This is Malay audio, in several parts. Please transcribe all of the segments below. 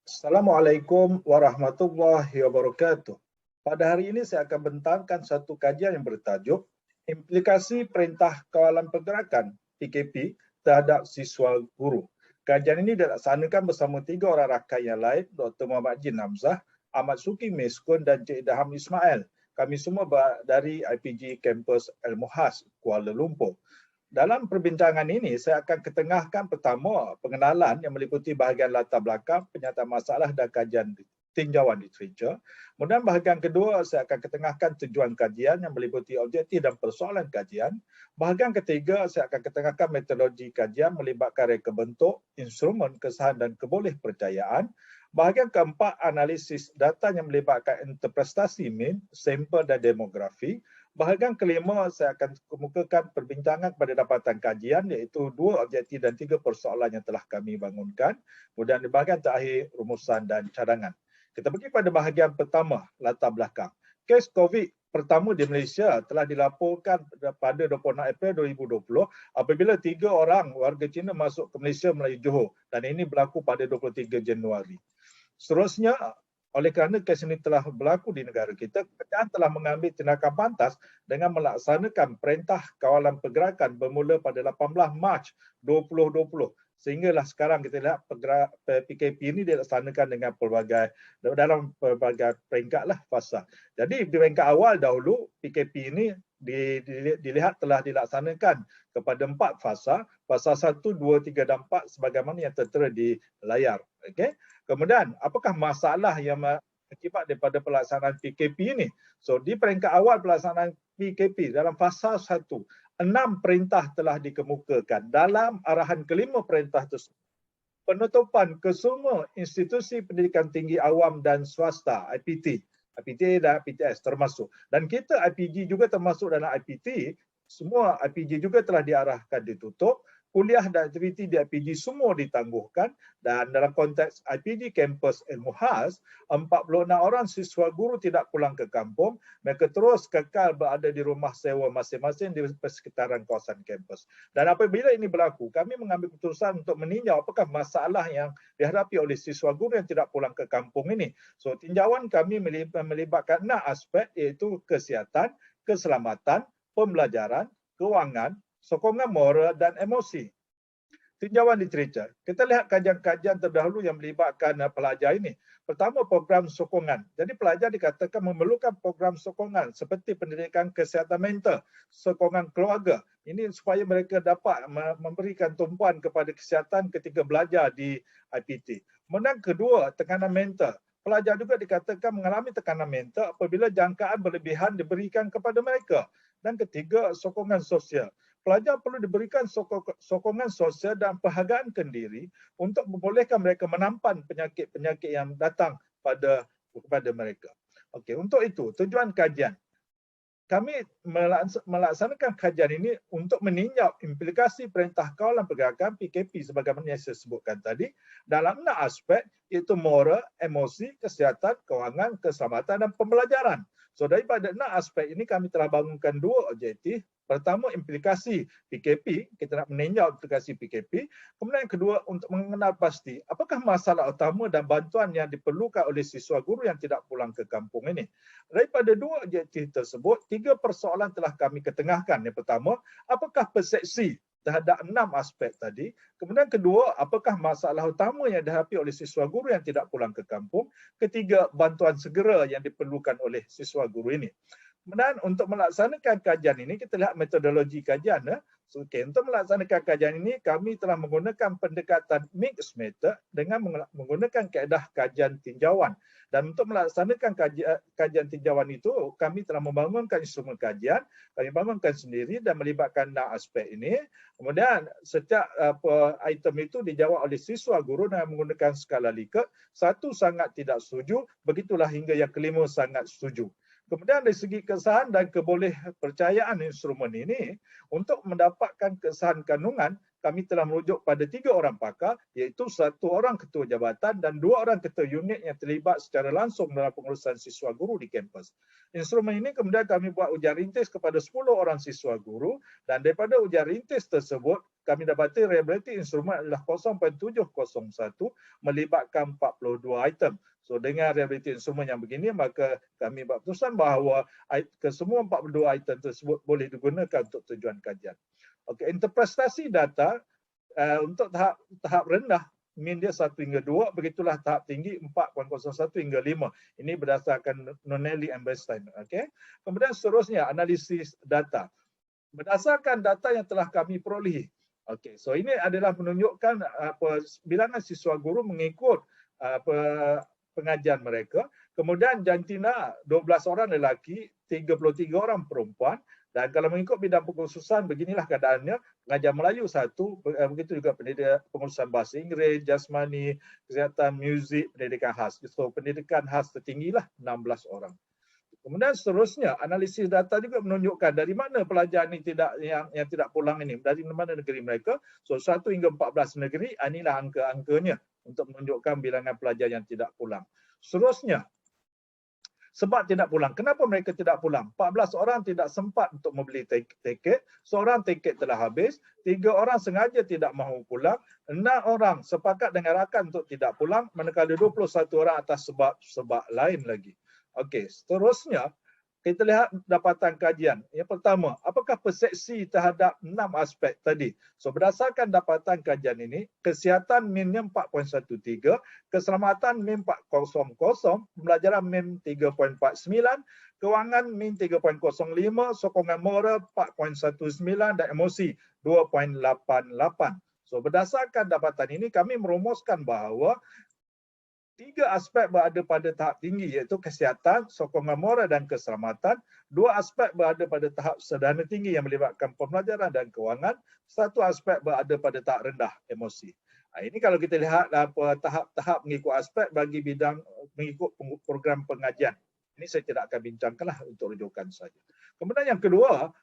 Assalamualaikum warahmatullahi wabarakatuh. Pada hari ini saya akan bentangkan satu kajian yang bertajuk Implikasi Perintah Kawalan Pergerakan PKP terhadap siswa guru. Kajian ini dilaksanakan bersama 3 orang rakan yang lain, Dr. Muhammad Jin Hamzah, Ahmad Suki Meskun dan Cik Daham Ismail. Kami semua dari IPG Kampus Al-Muhas, Kuala Lumpur. Dalam perbincangan ini, saya akan ketengahkan pertama pengenalan yang meliputi bahagian latar belakang, penyataan masalah dan kajian tinjauan literatur. Kemudian bahagian kedua, saya akan ketengahkan tujuan kajian yang meliputi objektif dan persoalan kajian. Bahagian ketiga, saya akan ketengahkan metodologi kajian melibatkan reka bentuk, instrumen, kesahan dan kebolehpercayaan. Bahagian keempat, analisis data yang melibatkan interpretasi mean, sampel dan demografi. Bahagian kelima, saya akan kemukakan perbincangan pada dapatan kajian iaitu 2 objektif dan 3 persoalan yang telah kami bangunkan. Kemudian di bahagian terakhir, rumusan dan cadangan. Kita pergi pada bahagian pertama, latar belakang. Kes COVID pertama di Malaysia telah dilaporkan pada 26 April 2020 apabila 3 orang warga Cina masuk ke Malaysia melalui Johor dan ini berlaku pada 23 Januari. Seterusnya, oleh kerana kes ini telah berlaku di negara kita, kerajaan telah mengambil tindakan pantas dengan melaksanakan Perintah Kawalan Pergerakan bermula pada 18 Mac 2020. Sehinggalah sekarang kita lihat PKP ini dilaksanakan dengan dalam pelbagai peringkat fasa. Jadi di peringkat awal dahulu PKP ini dilihat telah dilaksanakan kepada 4 fasa, fasa 1, 2, 3 dan 4 sebagaimana yang tertera di layar. Okey. Kemudian, apakah masalah yang akibat daripada pelaksanaan PKP ini? So, di peringkat awal pelaksanaan PKP dalam fasa 1, 6 perintah telah dikemukakan. Dalam arahan kelima perintah tersebut, penutupan kesemua institusi pendidikan tinggi awam dan swasta, IPT dan IPTS termasuk. Dan kita IPG juga termasuk dalam IPT, semua IPG juga telah diarahkan ditutup. Kuliah dan aktiviti di IPG semua ditangguhkan dan dalam konteks IPG Kampus Al-Muhas, 46 orang siswa guru tidak pulang ke kampung, mereka terus kekal berada di rumah sewa masing-masing di persekitaran kawasan kampus. Dan apabila ini berlaku, kami mengambil keputusan untuk meninjau apakah masalah yang dihadapi oleh siswa guru yang tidak pulang ke kampung ini. So, tinjauan kami melibatkan 6 aspek iaitu kesihatan, keselamatan, pembelajaran, kewangan, sokongan moral dan emosi. Tinjauan literatur. Kita lihat kajian-kajian terdahulu yang melibatkan pelajar ini. Pertama, program sokongan. Jadi pelajar dikatakan memerlukan program sokongan seperti pendidikan kesihatan mental, sokongan keluarga. Ini supaya mereka dapat memberikan tumpuan kepada kesihatan ketika belajar di IPT. Kemudian kedua, tekanan mental. Pelajar juga dikatakan mengalami tekanan mental apabila jangkaan berlebihan diberikan kepada mereka. Dan ketiga, sokongan sosial. Pelajar perlu diberikan sokongan sosial dan penghargaan kendiri untuk membolehkan mereka menampan penyakit-penyakit yang datang kepada mereka. Okey, untuk itu tujuan kajian. Kami melaksanakan kajian ini untuk meninjau implikasi Perintah Kawalan Pergerakan PKP sebagaimana yang saya sebutkan tadi dalam 6 aspek iaitu moral, emosi, kesihatan, kewangan, keselamatan dan pembelajaran. So daripada 6 aspek ini kami telah bangunkan 2 objektif. Pertama, implikasi PKP, kita nak meninjau implikasi PKP. Kemudian yang kedua, untuk mengenal pasti apakah masalah utama dan bantuan yang diperlukan oleh siswa guru yang tidak pulang ke kampung ini. Daripada 2 objektif tersebut, 3 persoalan telah kami ketengahkan. Yang pertama, apakah persepsi terhadap 6 aspek tadi. Kemudian kedua, apakah masalah utama yang dihadapi oleh siswa guru yang tidak pulang ke kampung. Ketiga, bantuan segera yang diperlukan oleh siswa guru ini. Kemudian untuk melaksanakan kajian ini, kita lihat metodologi kajian. Okay, untuk melaksanakan kajian ini, kami telah menggunakan pendekatan mixed method dengan menggunakan kaedah kajian tinjauan. Dan untuk melaksanakan kajian tinjauan itu, kami telah membangunkan instrumen kajian, kami bangunkan sendiri dan melibatkan 6 aspek ini. Kemudian setiap item itu dijawab oleh siswa guru dengan menggunakan skala Likert. 1 sangat tidak setuju, begitulah hingga yang kelima sangat setuju. Kemudian dari segi kesahan dan kebolehpercayaan instrumen ini, untuk mendapatkan kesahan kandungan, kami telah merujuk pada 3 orang pakar, iaitu 1 orang ketua jabatan dan 2 orang ketua unit yang terlibat secara langsung dalam pengurusan siswa guru di kampus. Instrumen ini kemudian kami buat ujian rintis kepada 10 orang siswa guru dan daripada ujian rintis tersebut, kami dapati reliability instrument adalah 0.701 melibatkan 42 item. So dengan reliability instrument yang begini, maka kami buat keputusan bahawa kesemua 42 item tersebut boleh digunakan untuk tujuan kajian. Okey, interpretasi data untuk tahap rendah min dia 1 hingga 2, begitulah tahap tinggi 4.01 hingga 5. Ini berdasarkan Nonelli and Bernstein. Okey. Kemudian seterusnya analisis data. Berdasarkan data yang telah kami perolehi. Okey, so ini adalah menunjukkan bilangan siswa guru mengikut pengajian mereka. Kemudian jantina 12 orang lelaki, 33 orang perempuan. Dan kalau mengikut bidang pengkhususan, beginilah keadaannya. Pengajar Melayu 1, begitu juga pengurusan bahasa Inggeris, jasmani, kesihatan, muzik, pendidikan khas. So pendidikan khas tertinggilah 16 orang. Kemudian seterusnya, analisis data juga menunjukkan dari mana pelajar ini yang tidak pulang ini, dari mana negeri mereka. So 1 hingga 14 negeri, inilah angka-angkanya untuk menunjukkan bilangan pelajar yang tidak pulang. Seterusnya, sebab tidak pulang. Kenapa mereka tidak pulang? 14 orang tidak sempat untuk membeli tiket, seorang tiket telah habis, 3 orang sengaja tidak mahu pulang, 6 orang sepakat dengan rakan untuk tidak pulang, manakala 21 orang atas sebab lain lagi. Okey, seterusnya kita lihat dapatan kajian. Yang pertama, apakah persepsi terhadap 6 aspek tadi? So berdasarkan dapatan kajian ini, kesihatan minnya 4.13, keselamatan min 400, pembelajaran min 3.49, kewangan min 3.05, sokongan moral 4.19 dan emosi 2.88. So berdasarkan dapatan ini kami merumuskan bahawa 3 aspek berada pada tahap tinggi iaitu kesihatan, sokongan moral dan keselamatan. 2 aspek berada pada tahap sederhana tinggi yang melibatkan pembelajaran dan kewangan. 1 aspek berada pada tahap rendah, emosi. Ini kalau kita lihat tahap-tahap mengikut aspek bagi bidang mengikut program pengajian. Ini saya tidak akan bincangkanlah untuk rujukan saja. Kemudian yang kedua,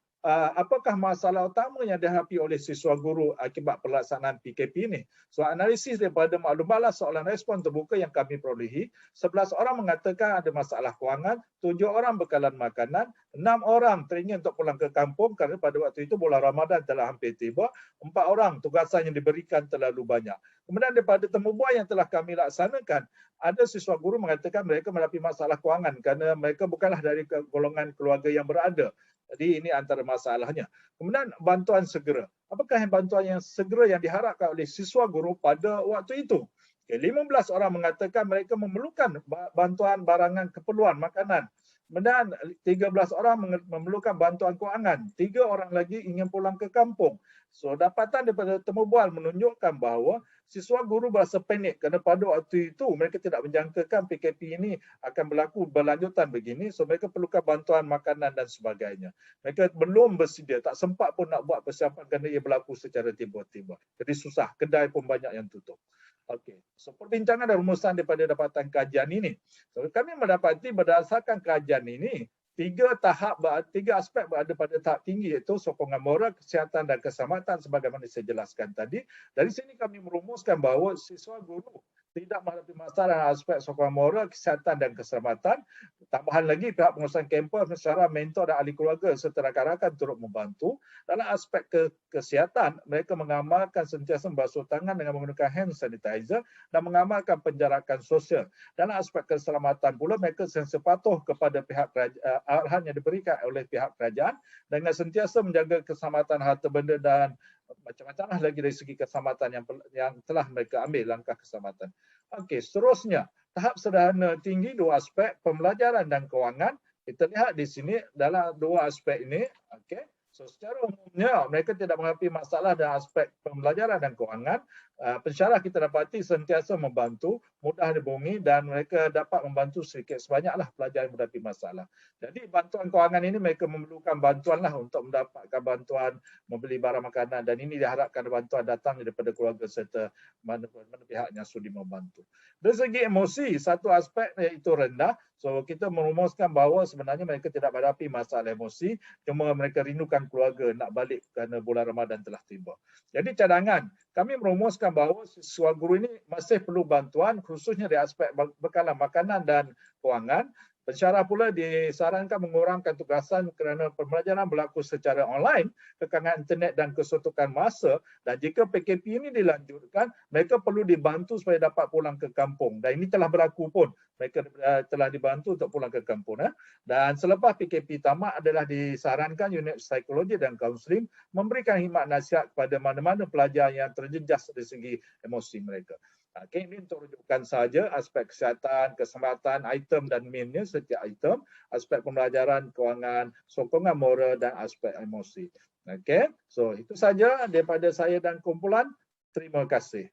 apakah masalah utama yang dihadapi oleh siswa guru akibat pelaksanaan PKP ini? So analisis daripada maklumatlah soalan respon terbuka yang kami perolehi, 11 orang mengatakan ada masalah kewangan, 7 orang bekalan makanan, 6 orang teringin untuk pulang ke kampung kerana pada waktu itu bulan Ramadan telah hampir tiba, 4 orang tugasan yang diberikan terlalu banyak. Kemudian daripada temubuan yang telah kami laksanakan, ada siswa guru mengatakan mereka menghadapi masalah kewangan kerana mereka bukanlah dari golongan keluarga yang berada. Jadi ini antara masalahnya. Kemudian bantuan segera. Apakah bantuan yang segera yang diharapkan oleh siswa guru pada waktu itu? 15 orang mengatakan mereka memerlukan bantuan barangan keperluan makanan. Kemudian 13 orang memerlukan bantuan kewangan. 3 orang lagi ingin pulang ke kampung. So dapatan daripada temubual menunjukkan bahawa siswa guru berasa panik kerana pada waktu itu mereka tidak menjangkakan PKP ini akan berlaku berlanjutan begini. So mereka perlukan bantuan makanan dan sebagainya. Mereka belum bersedia, tak sempat pun nak buat persiapan kerana ia berlaku secara tiba-tiba. Jadi susah, kedai pun banyak yang tutup. Okey, so perbincangan dan rumusan daripada dapatan kajian ini. So kami mendapati berdasarkan kajian ini, 3 aspek berada pada tahap tinggi iaitu sokongan moral, kesihatan dan keselamatan sebagaimana saya jelaskan tadi. Dari sini kami merumuskan bahawa siswa guru tidak menghadapi masalah aspek sokongan moral, kesihatan dan keselamatan. Tambahan lagi pihak pengurusan kampus, pensyarah, mentor dan ahli keluarga serta rakan-rakan turut membantu. Dalam aspek kesihatan, mereka mengamalkan sentiasa membasuh tangan dengan menggunakan hand sanitizer dan mengamalkan penjarakan sosial. Dalam aspek keselamatan pula, mereka sentiasa patuh kepada pihak arahan yang diberikan oleh pihak kerajaan dengan sentiasa menjaga keselamatan harta benda dan macam-macam lagi dari segi keselamatan yang telah mereka ambil langkah keselamatan. Okey, seterusnya tahap sederhana tinggi 2 aspek pembelajaran dan kewangan. Kita lihat di sini dalam 2 aspek ini, okey. So secara umumnya mereka tidak menghadapi masalah dalam aspek pembelajaran dan kewangan. Pensyarah kita dapati sentiasa membantu, mudah dihubungi dan mereka dapat membantu sedikit sebanyaklah pelajar yang menghadapi masalah. Jadi bantuan kewangan ini mereka memerlukan bantuanlah untuk mendapatkan bantuan membeli barang makanan dan ini diharapkan bantuan datang daripada keluarga serta mana pihak yang sudi membantu. Dari segi emosi, satu aspek iaitu rendah. So kita merumuskan bahawa sebenarnya mereka tidak menghadapi masalah emosi, cuma mereka rindukan keluarga nak balik kerana bulan Ramadan telah tiba. Jadi cadangan, kami merumuskan bahawa siswa guru ini masih perlu bantuan khususnya di aspek bekalan makanan dan kewangan. Pensyarah pula disarankan mengurangkan tugasan kerana pembelajaran berlaku secara online, kekangan internet dan kesuntukan masa, dan jika PKP ini dilanjutkan, mereka perlu dibantu supaya dapat pulang ke kampung. Dan ini telah berlaku pun. Mereka telah dibantu untuk pulang ke kampung. Dan selepas PKP tamat adalah disarankan unit psikologi dan kaunseling memberikan khidmat nasihat kepada mana-mana pelajar yang terjejas dari segi emosi mereka. Okay, ini untuk rujukan saja aspek kesihatan, keselamatan, item dan mainnya setiap item, aspek pembelajaran, kewangan, sokongan moral dan aspek emosi. Okay, so itu saja daripada saya dan kumpulan. Terima kasih.